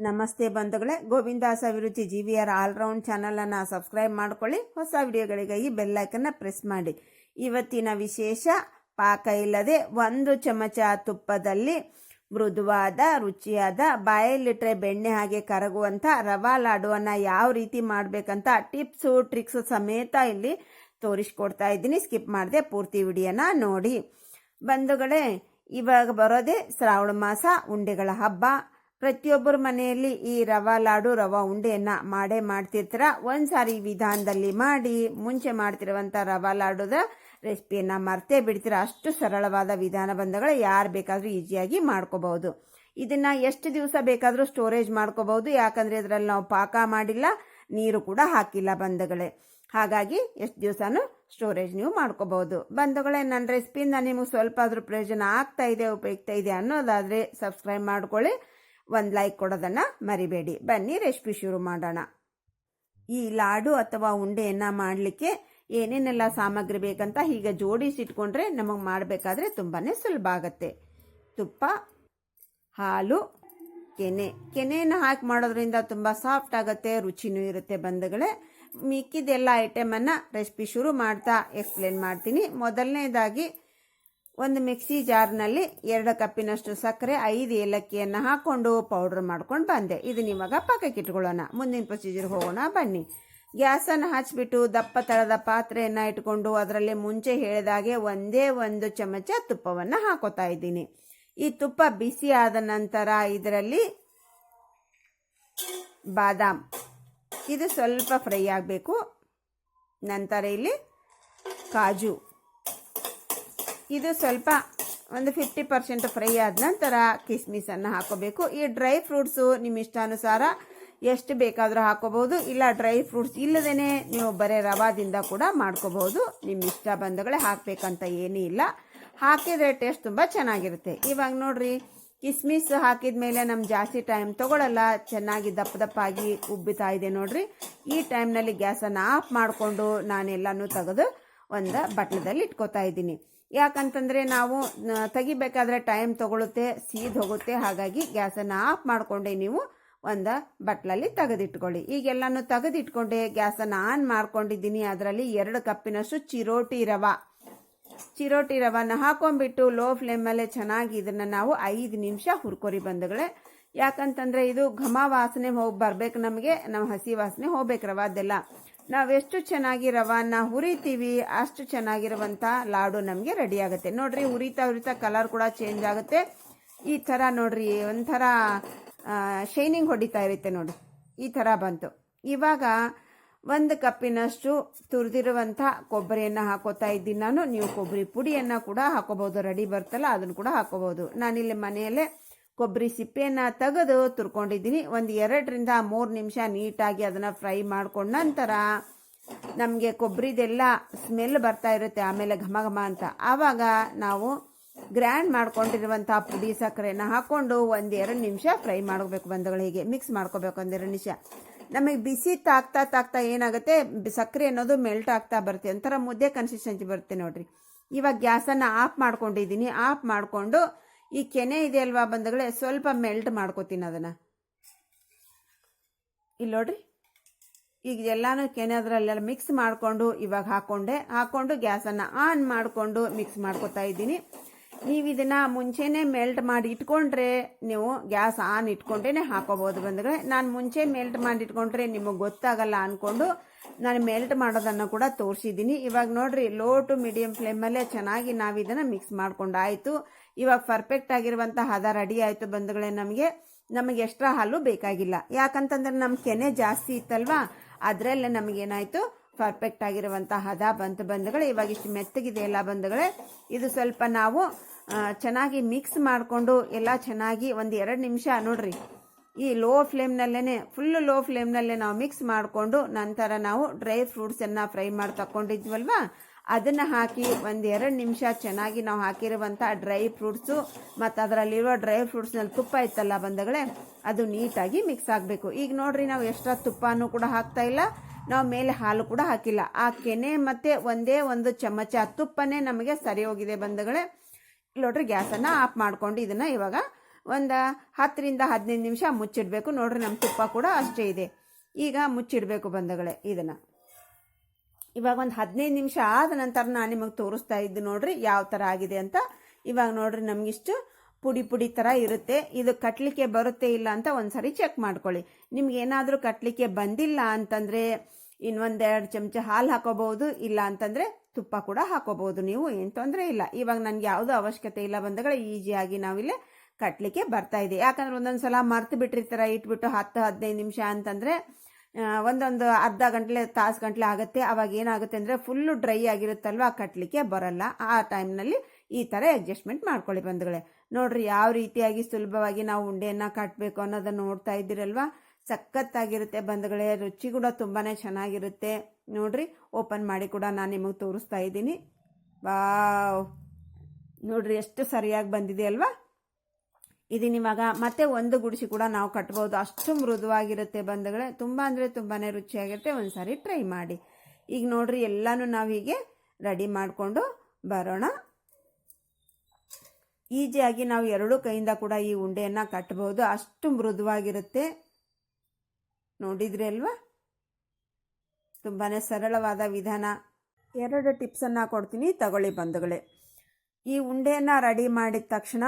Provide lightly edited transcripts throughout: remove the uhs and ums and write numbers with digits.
ನಮಸ್ತೆ ಬಂಧುಗಳೇ, ಗೋವಿಂದಾಸ್ ಅಭಿರುಚಿ GVR ಆಲ್ರೌಂಡ್ ಚಾನಲನ್ನು ಸಬ್ಸ್ಕ್ರೈಬ್ ಮಾಡ್ಕೊಳ್ಳಿ. ಹೊಸ ವಿಡಿಯೋಗಳಿಗಾಗಿ ಬೆಲ್ ಐಕನ್ನ ಪ್ರೆಸ್ ಮಾಡಿ. ಇವತ್ತಿನ ವಿಶೇಷ ಪಾಕ ಇಲ್ಲದೆ 1 ಚಮಚ ತುಪ್ಪದಲ್ಲಿ ಮೃದುವಾದ ರುಚಿಯಾದ ಬಾಯಲ್ಲಿಟ್ಟರೆ ಬೆಣ್ಣೆ ಹಾಗೆ ಕರಗುವಂಥ ರವಾ ಲಾಡುವನ್ನು ಯಾವ ರೀತಿ ಮಾಡಬೇಕಂತ ಟಿಪ್ಸು ಟ್ರಿಕ್ಸ್ ಸಮೇತ ಇಲ್ಲಿ ತೋರಿಸ್ಕೊಡ್ತಾ ಇದ್ದೀನಿ. ಸ್ಕಿಪ್ ಮಾಡದೆ ಪೂರ್ತಿ ವಿಡಿಯೋನ ನೋಡಿ. ಬಂಧುಗಳೇ, ಇವಾಗ ಬರೋದೇ ಶ್ರಾವಣ ಮಾಸ, ಉಂಡೆಗಳ ಹಬ್ಬ. ಪ್ರತಿಯೊಬ್ಬರ ಮನೆಯಲ್ಲಿ ಈ ರವಾ ಲಾಡು ರವಾ ಉಂಡೆಯನ್ನ ಮಾಡೇ ಮಾಡ್ತಿರ್ತೀರ. ಒಂದ್ಸಾರಿ ವಿಧಾನದಲ್ಲಿ ಮಾಡಿ ಮುಂಚೆ ಮಾಡ್ತಿರುವಂಥ ರವಾ ಲಾಡುದ ರೆಸಿಪಿಯನ್ನ ಮರ್ತೇ ಬಿಡ್ತೀರ. ಅಷ್ಟು ಸರಳವಾದ ವಿಧಾನ ಬಂಧುಗಳೇ, ಯಾರು ಬೇಕಾದರೂ ಈಸಿಯಾಗಿ ಮಾಡ್ಕೋಬಹುದು. ಇದನ್ನ ಎಷ್ಟು ದಿವಸ ಬೇಕಾದರೂ ಸ್ಟೋರೇಜ್ ಮಾಡ್ಕೋಬಹುದು, ಯಾಕಂದ್ರೆ ಇದರಲ್ಲಿ ನಾವು ಪಾಕ ಮಾಡಿಲ್ಲ, ನೀರು ಕೂಡ ಹಾಕಿಲ್ಲ ಬಂಧುಗಳೇ. ಹಾಗಾಗಿ ಎಷ್ಟು ದಿವಸನೂ ಸ್ಟೋರೇಜ್ ನೀವು ಮಾಡ್ಕೋಬಹುದು. ಬಂಧುಗಳೇ, ನನ್ನ ರೆಸಿಪಿಯಿಂದ ನಿಮಗೆ ಸ್ವಲ್ಪ ಆದ್ರೂ ಪ್ರಯೋಜನ ಆಗ್ತಾ ಇದೆ, ಉಪಯುಕ್ತ ಇದೆ ಅನ್ನೋದಾದ್ರೆ ಸಬ್ಸ್ಕ್ರೈಬ್ ಮಾಡ್ಕೊಳ್ಳಿ, ಒಂದು ಲೈಕ್ ಕೊಡೋದನ್ನ ಮರಿಬೇಡಿ. ಬನ್ನಿ ರೆಸಿಪಿ ಶುರು ಮಾಡೋಣ. ಈ ಲಾಡು ಅಥವಾ ಉಂಡೆಯನ್ನ ಮಾಡಲಿಕ್ಕೆ ಏನೇನೆಲ್ಲ ಸಾಮಗ್ರಿ ಬೇಕಂತ ಹೀಗೆ ಜೋಡಿಸಿಟ್ಕೊಂಡ್ರೆ ನಮಗೆ ಮಾಡಬೇಕಾದ್ರೆ ತುಂಬಾನೇ ಸುಲಭ ಆಗತ್ತೆ. ತುಪ್ಪ, ಹಾಲು, ಕೆನೆಯನ್ನು ಹಾಕಿ ಮಾಡೋದ್ರಿಂದ ತುಂಬ ಸಾಫ್ಟ್ ಆಗುತ್ತೆ, ರುಚಿನೂ ಇರುತ್ತೆ ಬಂಧುಗಳೇ. ಮಿಕ್ಕಿದೆಲ್ಲ ಐಟಮನ್ನ ರೆಸಿಪಿ ಶುರು ಮಾಡ್ತಾ ಎಕ್ಸ್ಪ್ಲೇನ್ ಮಾಡ್ತೀನಿ. ಮೊದಲನೇದಾಗಿ ಒಂದು ಮಿಕ್ಸಿ ಜಾರ್ನಲ್ಲಿ 2 ಕಪ್ಪಿನಷ್ಟು ಸಕ್ಕರೆ, 5 ಏಲಕ್ಕಿಯನ್ನು ಹಾಕೊಂಡು ಪೌಡರ್ ಮಾಡ್ಕೊಂಡು ಬಂದೆ. ಇದನ್ನ ಇವಾಗ ಪಕ್ಕಕ್ಕೆ ಇಟ್ಕೊಳ್ಳೋಣ. ಮುಂದಿನ ಪ್ರೊಸೀಜರ್ ಹೋಗೋಣ ಬನ್ನಿ. ಗ್ಯಾಸನ್ನು ಹಚ್ಬಿಟ್ಟು ದಪ್ಪ ತಳದ ಪಾತ್ರೆಯನ್ನು ಇಟ್ಕೊಂಡು ಅದರಲ್ಲಿ ಮುಂಚೆ ಹೇಳಿದಾಗೆ 1 ಚಮಚ ತುಪ್ಪವನ್ನು ಹಾಕೋತಾ ಇದ್ದೀನಿ. ಈ ತುಪ್ಪ ಬಿಸಿ ಆದ ನಂತರ ಇದರಲ್ಲಿ ಬಾದಾಮ್, ಇದು ಸ್ವಲ್ಪ ಫ್ರೈ ಆಗಬೇಕು. ನಂತರ ಇಲ್ಲಿ ಕಾಜು, ಇದು ಸ್ವಲ್ಪ ಒಂದು 50% ಫ್ರೈ ಆದ ನಂತರ ಕಿಸ್ಮಿಸನ್ನು ಹಾಕೋಬೇಕು. ಈ ಡ್ರೈ ಫ್ರೂಟ್ಸು ನಿಮ್ಮ ಇಷ್ಟಾನುಸಾರ ಎಷ್ಟು ಬೇಕಾದರೂ ಹಾಕೋಬಹುದು, ಇಲ್ಲ ಡ್ರೈ ಫ್ರೂಟ್ಸ್ ಇಲ್ಲದೇನೆ ನೀವು ಬರೀ ರವಾದಿಂದ ಕೂಡ ಮಾಡ್ಕೋಬಹುದು. ನಿಮ್ಮ ಇಷ್ಟ ಬಂಧುಗಳೇ, ಹಾಕಬೇಕಂತ ಏನೂ ಇಲ್ಲ. ಹಾಕಿದ್ರೆ ಟೇಸ್ಟ್ ತುಂಬ ಚೆನ್ನಾಗಿರುತ್ತೆ. ಇವಾಗ ನೋಡ್ರಿ, ಕಿಸ್ಮಿಸ್ ಹಾಕಿದ ಮೇಲೆ ನಮ್ಗೆ ಜಾಸ್ತಿ ಟೈಮ್ ತಗೊಳ್ಳಲ್ಲ, ಚೆನ್ನಾಗಿ ದಪ್ಪಾಗಿ ಉಬ್ಬಿತಾ ಇದೆ ನೋಡ್ರಿ. ಈ ಟೈಮ್ನಲ್ಲಿ ಗ್ಯಾಸನ್ನು ಆಫ್ ಮಾಡಿಕೊಂಡು ನಾನೆಲ್ಲನೂ ತೆಗೆದು ಒಂದು ಬಟ್ಲದಲ್ಲಿ ಇಟ್ಕೋತಾ ಇದ್ದೀನಿ. ಯಾಕಂತಂದರೆ ನಾವು ತೆಗಿಬೇಕಾದ್ರೆ ಟೈಮ್ ತಗೊಳುತ್ತೆ, ಸೀದ್ ಹೋಗುತ್ತೆ. ಹಾಗಾಗಿ ಗ್ಯಾಸನ್ನು ಆಫ್ ಮಾಡಿಕೊಂಡೆ ನೀವು ಒಂದು ಬಟ್ಲಲ್ಲಿ ತೆಗೆದಿಟ್ಕೊಳ್ಳಿ. ಈಗೆಲ್ಲನೂ ತೆಗೆದಿಟ್ಕೊಂಡೆ ಗ್ಯಾಸನ್ನು ಆನ್ ಮಾಡ್ಕೊಂಡಿದ್ದೀನಿ. ಅದರಲ್ಲಿ 2 ಕಪ್ಪಿನಷ್ಟು ಚಿರೋಟಿ ರವನ್ನ ಹಾಕೊಂಡ್ಬಿಟ್ಟು ಲೋ ಫ್ಲೇಮಲ್ಲೇ ಚೆನ್ನಾಗಿ ಇದನ್ನು ನಾವು 5 ನಿಮಿಷ ಹುರ್ಕೊರಿ ಬಂಧುಗಳೇ. ಯಾಕಂತಂದರೆ ಇದು ಘಮ ವಾಸನೆ ಹೋಗಿ ಬರ್ಬೇಕು, ನಮಗೆ ನಾವು ಹಸಿ ವಾಸನೆ ಹೋಗ್ಬೇಕು ರವಾದೆಲ್ಲ. ನಾವೆಷ್ಟು ಚೆನ್ನಾಗಿ ರವಾನ ಹುರಿತೀವಿ ಅಷ್ಟು ಚೆನ್ನಾಗಿರುವಂಥ ಲಾಡು ನಮಗೆ ರೆಡಿ ಆಗುತ್ತೆ. ನೋಡ್ರಿ, ಹುರಿತಾ ಕಲರ್ ಕೂಡ ಚೇಂಜ್ ಆಗುತ್ತೆ. ಈ ಥರ ನೋಡ್ರಿ, ಒಂಥರ ಶೈನಿಂಗ್ ಹೊಡಿತಾ ಇರುತ್ತೆ ನೋಡಿ, ಈ ಥರ ಬಂತು. ಇವಾಗ 1 ಕಪ್ಪಿನಷ್ಟು ತುರಿದಿರುವಂಥ ಕೊಬ್ಬರಿಯನ್ನು ಹಾಕೋತಾ ಇದ್ದೀನಿ ನಾನು. ನೀವು ಕೊಬ್ಬರಿ ಪುಡಿಯನ್ನು ಕೂಡ ಹಾಕೋಬಹುದು, ರೆಡಿ ಬರ್ತಲ್ಲ ಅದನ್ನು ಕೂಡ ಹಾಕೋಬಹುದು. ನಾನಿಲ್ಲಿ ಮನೆಯಲ್ಲೇ ಕೊಬ್ಬರಿ ಸಿಪ್ಪೆಯನ್ನು ತೆಗೆದು ತುರ್ಕೊಂಡಿದ್ದೀನಿ. ಒಂದು 2ರಿಂದ 3 ನಿಮಿಷ ನೀಟಾಗಿ ಅದನ್ನು ಫ್ರೈ ಮಾಡ್ಕೊಂಡ ನಂತರ ನಮಗೆ ಕೊಬ್ಬರಿದೆಲ್ಲ ಸ್ಮೆಲ್ ಬರ್ತಾ ಇರುತ್ತೆ, ಆಮೇಲೆ ಘಮ ಘಮ ಅಂತ. ಆವಾಗ ನಾವು ಗ್ರ್ಯಾಂಡ್ ಮಾಡ್ಕೊಂಡಿರುವಂಥ ಪುಡಿ ಸಕ್ಕರೆನ ಹಾಕೊಂಡು 1-2 ನಿಮಿಷ ಫ್ರೈ ಮಾಡ್ಕೋಬೇಕು ಬಂಧುಗಳು. ಹೀಗೆ ಮಿಕ್ಸ್ ಮಾಡ್ಕೋಬೇಕು 1-2 ನಿಮಿಷ. ನಮಗೆ ಬಿಸಿ ತಾಕ್ತಾ ಏನಾಗುತ್ತೆ, ಸಕ್ಕರೆ ಅನ್ನೋದು ಮೆಲ್ಟ್ ಆಗ್ತಾ ಬರುತ್ತೆ, ಒಂಥರ ಮುದ್ದೆ ಕನ್ಸಿಸ್ಟೆನ್ಸಿ ಬರುತ್ತೆ ನೋಡ್ರಿ. ಇವಾಗ ಗ್ಯಾಸನ್ನು ಆಫ್ ಮಾಡ್ಕೊಂಡಿದ್ದೀನಿ. ಆಫ್ ಮಾಡಿಕೊಂಡು ಈ ಕೆನೆ ಇದೆ ಅಲ್ವಾ ಬಂಧುಗಳೇ, ಸ್ವಲ್ಪ ಮೆಲ್ಟ್ ಮಾಡ್ಕೋತೀನಿ ಅದನ್ನು. ಇಲ್ಲಿ ನೋಡ್ರಿ, ಈಗ ಎಲ್ಲಾನು ಕೆನೆ ಅದರಲ್ಲೆಲ್ಲ ಮಿಕ್ಸ್ ಮಾಡಿಕೊಂಡು ಇವಾಗ ಹಾಕೊಂಡು ಗ್ಯಾಸನ್ನು ಆನ್ ಮಾಡಿಕೊಂಡು ಮಿಕ್ಸ್ ಮಾಡ್ಕೋತಾ ಇದ್ದೀನಿ. ನೀವು ಇದನ್ನು ಮುಂಚೆನೇ ಮೆಲ್ಟ್ ಮಾಡಿ ಇಟ್ಕೊಂಡ್ರೆ ನೀವು ಗ್ಯಾಸ್ ಆನ್ ಇಟ್ಕೊಂಡೇ ಹಾಕೋಬಹುದು ಬಂಧುಗಳೇ. ನಾನು ಮುಂಚೆ ಮೆಲ್ಟ್ ಮಾಡಿ ಇಟ್ಕೊಂಡ್ರೆ ನಿಮಗೆ ಗೊತ್ತಾಗಲ್ಲ ಅಂದ್ಕೊಂಡು ನಾನು ಮೆಲ್ಟ್ ಮಾಡೋದನ್ನು ಕೂಡ ತೋರಿಸಿದ್ದೀನಿ. ಇವಾಗ ನೋಡ್ರಿ, ಲೋ ಟು ಮೀಡಿಯಂ ಫ್ಲೇಮಲ್ಲೇ ಚೆನ್ನಾಗಿ ನಾವು ಇದನ್ನು ಮಿಕ್ಸ್ ಮಾಡ್ಕೊಂಡಾಯಿತು. ಇವಾಗ ಪರ್ಫೆಕ್ಟ್ ಆಗಿರುವಂಥ ಹದ ರೆಡಿ ಆಯಿತು ಬಂಧುಗಳೇ. ನಮಗೆ ಎಕ್ಸ್ಟ್ರಾ ಹಾಲು ಬೇಕಾಗಿಲ್ಲ, ಯಾಕಂತಂದ್ರೆ ನಮ್ಮ ಕೆನೆ ಜಾಸ್ತಿ ಇತ್ತಲ್ವಾ, ಅದರಲ್ಲೇ ನಮಗೇನಾಯಿತು, ಪರ್ಫೆಕ್ಟ್ ಆಗಿರುವಂಥ ಹದ ಬಂತು ಬಂಧುಗಳೇ. ಇವಾಗ ಇಷ್ಟು ಮೆತ್ತಗಿದೆ ಎಲ್ಲ ಬಂಧುಗಳೇ. ಇದು ಸ್ವಲ್ಪ ನಾವು ಚೆನ್ನಾಗಿ ಮಿಕ್ಸ್ ಮಾಡಿಕೊಂಡು ಎಲ್ಲ ಚೆನ್ನಾಗಿ 1-2 ನಿಮಿಷ ನೋಡ್ರಿ, ಈ ಫುಲ್ ಲೋ ಫ್ಲೇಮ್ನಲ್ಲೇ ನಾವು ಮಿಕ್ಸ್ ಮಾಡಿಕೊಂಡು ನಂತರ ನಾವು ಡ್ರೈ ಫ್ರೂಟ್ಸನ್ನು ಫ್ರೈ ಮಾಡಿ ತಗೊಂಡಿದ್ವಲ್ವಾ, ಅದನ್ನು ಹಾಕಿ 1-2 ನಿಮಿಷ ಚೆನ್ನಾಗಿ ನಾವು ಹಾಕಿರುವಂಥ ಡ್ರೈ ಫ್ರೂಟ್ಸು ಮತ್ತು ಅದರಲ್ಲಿರುವ ಡ್ರೈ ಫ್ರೂಟ್ಸ್ನಲ್ಲಿ ತುಪ್ಪ ಇತ್ತಲ್ಲ ಬಂಧುಗಳೇ, ಅದು ನೀಟಾಗಿ ಮಿಕ್ಸ್ ಆಗಬೇಕು. ಈಗ ನೋಡ್ರಿ, ನಾವು ಎಕ್ಸ್ಟ್ರಾ ತುಪ್ಪನೂ ಕೂಡ ಹಾಕ್ತಾ ಇಲ್ಲ, ನಾವು ಮೇಲೆ ಹಾಲು ಕೂಡ ಹಾಕಿಲ್ಲ. ಆ ಕೆನೆ ಮತ್ತು 1 ಚಮಚ ತುಪ್ಪನೇ ನಮಗೆ ಸರಿ ಹೋಗಿದೆ ಬಂಧುಗಳೇ. ನೋಡ್ರಿ, ಗ್ಯಾಸನ್ನು ಆಫ್ ಮಾಡ್ಕೊಂಡು ಇದನ್ನು ಇವಾಗ ಒಂದು 10-15 ನಿಮಿಷ ಮುಚ್ಚಿಡಬೇಕು. ನೋಡ್ರಿ ನಮ್ಮ ತುಪ್ಪ ಕೂಡ ಅಷ್ಟೇ ಇದೆ. ಈಗ ಮುಚ್ಚಿಡಬೇಕು ಬಂಧುಗಳೇ ಇದನ್ನು. ಇವಾಗ ಒಂದು 15 ನಿಮಿಷ ಆದ ನಂತರ ನಾನು ನಿಮಗೆ ತೋರಿಸ್ತಾ ಇದ್ದು ನೋಡ್ರಿ ಯಾವ ಥರ ಆಗಿದೆ ಅಂತ. ಇವಾಗ ನೋಡ್ರಿ ನಮಗಿಷ್ಟು ಪುಡಿ ಪುಡಿ ಥರ ಇರುತ್ತೆ. ಇದು ಕಟ್ಟಲಿಕ್ಕೆ ಬರುತ್ತೆ ಇಲ್ಲ ಅಂತ ಒಂದ್ಸರಿ ಚೆಕ್ ಮಾಡ್ಕೊಳ್ಳಿ. ನಿಮ್ಗೆ ಏನಾದರೂ ಕಟ್ಟಲಿಕ್ಕೆ ಬಂದಿಲ್ಲ ಅಂತಂದರೆ ಇನ್ನೊಂದೆರಡು ಚಮಚ ಹಾಲು ಹಾಕೋಬಹುದು, ಇಲ್ಲ ಅಂತಂದರೆ ತುಪ್ಪ ಕೂಡ ಹಾಕೋಬಹುದು. ನೀವು ಏನು ತೊಂದರೆ ಇಲ್ಲ. ಇವಾಗ ನನಗೆ ಯಾವುದೂ ಅವಶ್ಯಕತೆ ಇಲ್ಲ ಬಂಧುಗಳೇ, ಈಸಿಯಾಗಿ ನಾವಿಲ್ಲೇ ಕಟ್ಟಲಿಕ್ಕೆ ಬರ್ತಾ ಇದೆ. ಯಾಕಂದ್ರೆ ಒಂದೊಂದು ಸಲ ಮರ್ತು ಬಿಟ್ಟಿರ್ತೀರ, ಇಟ್ಬಿಟ್ಟು 10-15 ನಿಮಿಷ ಅಂತಂದರೆ ಒಂದೊಂದು ಅರ್ಧ ಗಂಟೆ ತಾಸು ಗಂಟೆ ಆಗುತ್ತೆ. ಅವಾಗ ಏನಾಗುತ್ತೆ ಅಂದರೆ ಫುಲ್ಲು ಡ್ರೈ ಆಗಿರುತ್ತಲ್ವ, ಕಟ್ಟಲಿಕ್ಕೆ ಬರಲ್ಲ. ಆ ಟೈಮ್ನಲ್ಲಿ ಈ ಥರ ಅಡ್ಜಸ್ಟ್ಮೆಂಟ್ ಮಾಡ್ಕೊಳ್ಳಿ ಬಂಧುಗಳೇ. ನೋಡ್ರಿ ಯಾವ ರೀತಿಯಾಗಿ ಸುಲಭವಾಗಿ ನಾವು ಉಂಡೆಯನ್ನು ಕಟ್ಟಬೇಕು ಅನ್ನೋದನ್ನು ನೋಡ್ತಾ ಇದ್ದೀರಲ್ವಾ. ಸಖತ್ತಾಗಿರುತ್ತೆ ಬಂಧುಗಳೇ, ರುಚಿ ಕೂಡ ತುಂಬಾ ಚೆನ್ನಾಗಿರುತ್ತೆ. ನೋಡ್ರಿ ಓಪನ್ ಮಾಡಿ ಕೂಡ ನಾನು ನಿಮಗೆ ತೋರಿಸ್ತಾ ಇದ್ದೀನಿ. ವಾವ್, ನೋಡ್ರಿ ಎಷ್ಟು ಸರಿಯಾಗಿ ಬಂದಿದೆ ಅಲ್ವಾ. ಇದನ್ನಿವಾಗ ಮತ್ತೆ ಒಂದು ಗುಡಿಸಿ ಕೂಡ ನಾವು ಕಟ್ಬೋದು. ಅಷ್ಟು ಮೃದುವಾಗಿರುತ್ತೆ ಬಂಧುಗಳೇ, ತುಂಬ ಅಂದರೆ ತುಂಬಾ ರುಚಿಯಾಗಿರುತ್ತೆ. ಒಂದು ಸಾರಿ ಟ್ರೈ ಮಾಡಿ. ಈಗ ನೋಡ್ರಿ ಎಲ್ಲನೂ ನಾವು ಹೀಗೆ ರೆಡಿ ಮಾಡಿಕೊಂಡು ಬರೋಣ. ಈಸಿಯಾಗಿ ನಾವು ಎರಡೂ ಕೈಯಿಂದ ಕೂಡ ಈ ಉಂಡೆಯನ್ನು ಕಟ್ಬೋದು. ಅಷ್ಟು ಮೃದುವಾಗಿರುತ್ತೆ. ನೋಡಿದ್ರಿ ಅಲ್ವಾ, ತುಂಬಾ ಸರಳವಾದ ವಿಧಾನ. 2 ಟಿಪ್ಸನ್ನು ಕೊಡ್ತೀನಿ, ತಗೊಳ್ಳಿ ಬಂಧುಗಳೇ. ಈ ಉಂಡೆಯನ್ನು ರೆಡಿ ಮಾಡಿದ ತಕ್ಷಣ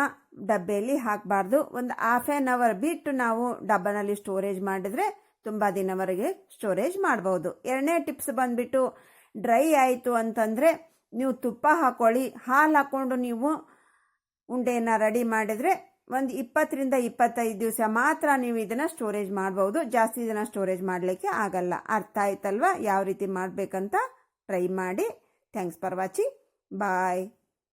ಡಬ್ಬೆಯಲ್ಲಿ ಹಾಕಬಾರ್ದು. ಒಂದು ½ ಆನ್ ಅವರ್ ಬಿಟ್ಟು ನಾವು ಡಬ್ಬನಲ್ಲಿ ಸ್ಟೋರೇಜ್ ಮಾಡಿದರೆ ತುಂಬ ದಿನವರೆಗೆ ಸ್ಟೋರೇಜ್ ಮಾಡ್ಬೋದು. 2ನೇ ಟಿಪ್ಸ್ ಬಂದುಬಿಟ್ಟು ಡ್ರೈ ಆಯಿತು ಅಂತಂದರೆ ನೀವು ತುಪ್ಪ ಹಾಕ್ಕೊಳ್ಳಿ. ಹಾಲು ಹಾಕ್ಕೊಂಡು ನೀವು ಉಂಡೆಯನ್ನು ರೆಡಿ ಮಾಡಿದರೆ ಒಂದು 20-25 ದಿವಸ ಮಾತ್ರ ನೀವು ಇದನ್ನು ಸ್ಟೋರೇಜ್ ಮಾಡ್ಬೋದು. ಜಾಸ್ತಿ ದಿನ ಸ್ಟೋರೇಜ್ ಮಾಡಲಿಕ್ಕೆ ಆಗಲ್ಲ. ಅರ್ಥ ಆಯ್ತಲ್ವಾ ಯಾವ ರೀತಿ ಮಾಡಬೇಕಂತ? ಟ್ರೈ ಮಾಡಿ. Thanks for watching. ಬಾಯ್.